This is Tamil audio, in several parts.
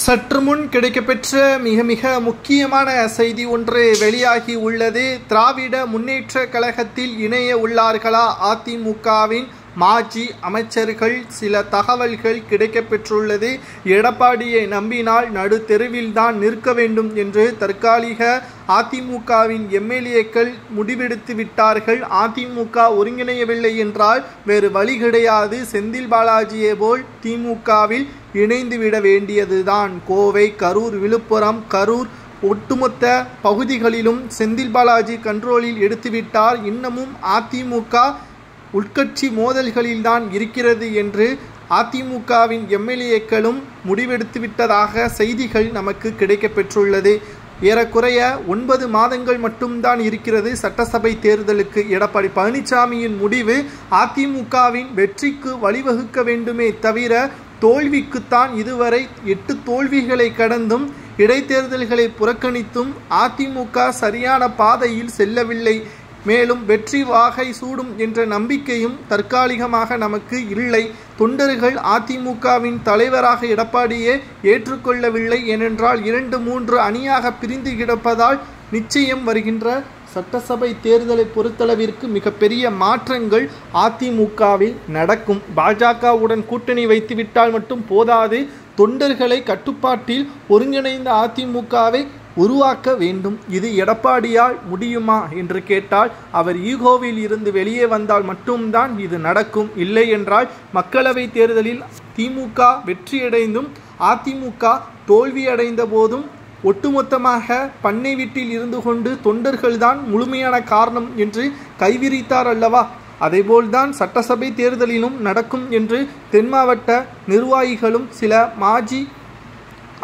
சற்று முன் கிடைக்கப்பெற்ற மிக முக்கியமான செய்தி ஒன்று வெளியாகி உள்ளது. திராவிட முன்னேற்ற கழகத்தில் இணைய உள்ளார்களா அதிமுகவின் மாஜி அமைச்சர்கள்? சில தகவல்கள் கிடைக்கப்பெற்றுள்ளது. எடப்பாடியை நம்பினால் நடு தெருவில்தான் நிற்க வேண்டும் என்று தற்காலிக அதிமுகவின் எம்எல்ஏக்கள் முடிவெடுத்து விட்டார்கள். அதிமுக ஒருங்கிணையவில்லை என்றால் வேறு வழி கிடையாது. செந்தில் பாலாஜியை போல் திமுகவில் இணைந்துவிட வேண்டியதுதான். கோவை, கரூர், விழுப்புரம், கரூர் ஒட்டுமொத்த பகுதிகளிலும் செந்தில் பாலாஜி கண்ட்ரோலில் எடுத்துவிட்டார். இன்னமும் அதிமுக உட்கட்சி மோதல்களில்தான் இருக்கிறது என்று அதிமுகவின் எம்எல்ஏக்களும் முடிவெடுத்துவிட்டதாக செய்திகள் நமக்கு கிடைக்கப்பெற்றுள்ளது. ஏறக்குறைய 9 மாதங்கள் மட்டும்தான் இருக்கிறது சட்டசபை தேர்தலுக்கு. எடப்பாடி பழனிசாமியின் முடிவு அதிமுகவின் வெற்றிக்கு வழிவகுக்க வேண்டுமே தவிர தோல்விக்குத்தான். இதுவரை 8 தோல்விகளை கடந்தும் இடைத்தேர்தல்களை புறக்கணித்தும் அதிமுக சரியான பாதையில் செல்லவில்லை. மேலும் வெற்றி வாகை சூடும் என்ற நம்பிக்கையும் தற்காலிகமாக நமக்கு இல்லை. தொண்டர்கள் அதிமுகவின் தலைவராக எடப்பாடியே ஏற்றுக்கொள்ளவில்லை. ஏனென்றால் 2-3 அணியாக பிரிந்து கிடப்பதால் நிச்சயம் வருகின்ற சட்டசபை தேர்தலை பொறுத்தளவிற்கு மிகப்பெரிய மாற்றங்கள் அதிமுகவில் நடக்கும். பாஜகவுடன் கூட்டணி வைத்துவிட்டால் மட்டும் போதாது, தொண்டர்களை கட்டுப்பாட்டில் ஒருங்கிணைந்த அதிமுகவை உருவாக்க வேண்டும். இது எடப்பாடியால் முடியுமா என்று கேட்டால், அவர் ஈகோவில் இருந்து வெளியே வந்தால் மட்டும்தான் இது நடக்கும். இல்லை என்றால் மக்களவை தேர்தலில் திமுக வெற்றியடைந்தும் அதிமுக தோல்வியடைந்த போதும் ஒட்டுமொத்தமாக பண்ணை வீட்டில் இருந்து கொண்டு தொண்டர்கள்தான் முழுமையான காரணம் என்று கைவிரித்தார் அல்லவா? அதேபோல்தான் சட்டசபை தேர்தலிலும் நடக்கும் என்று தென் மாவட்ட நிர்வாகிகளும் சில மாஜி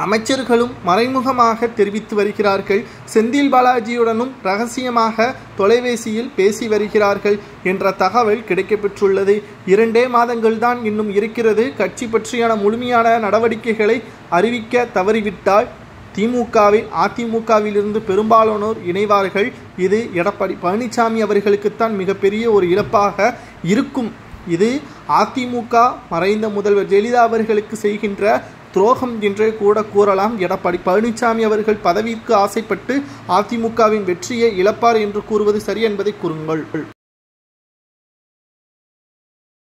அமைச்சர்களும் மறைமுகமாக தெரிவித்து வருகிறார்கள். செந்தில் பாலாஜியுடனும் ரகசியமாக தொலைபேசியில் பேசி வருகிறார்கள் என்ற தகவல் கிடைக்கப்பெற்றுள்ளது. 2 மாதங்கள் தான் இன்னும் இருக்கிறது. கட்சி பற்றியான முழுமையான நடவடிக்கைகளை அறிவிக்க தவறிவிட்டால் திமுகவில் அதிமுகவிலிருந்து பெரும்பாலானோர் இணைவார்கள். இது எடப்பாடி பழனிசாமி அவர்களுக்குத்தான் மிகப்பெரிய ஒரு இழப்பாக இருக்கும். இது அதிமுக மறைந்த முதல்வர் ஜெயலலிதா அவர்களுக்கு செய்கின்ற துரோகம் என்றே கூட கூறலாம். எடப்பாடி பழனிசாமி அவர்கள் பதவிக்கு ஆசைப்பட்டு அதிமுகவின் வெற்றியை இழப்பார் என்று கூறுவது சரி என்பதை கூறுங்கள்.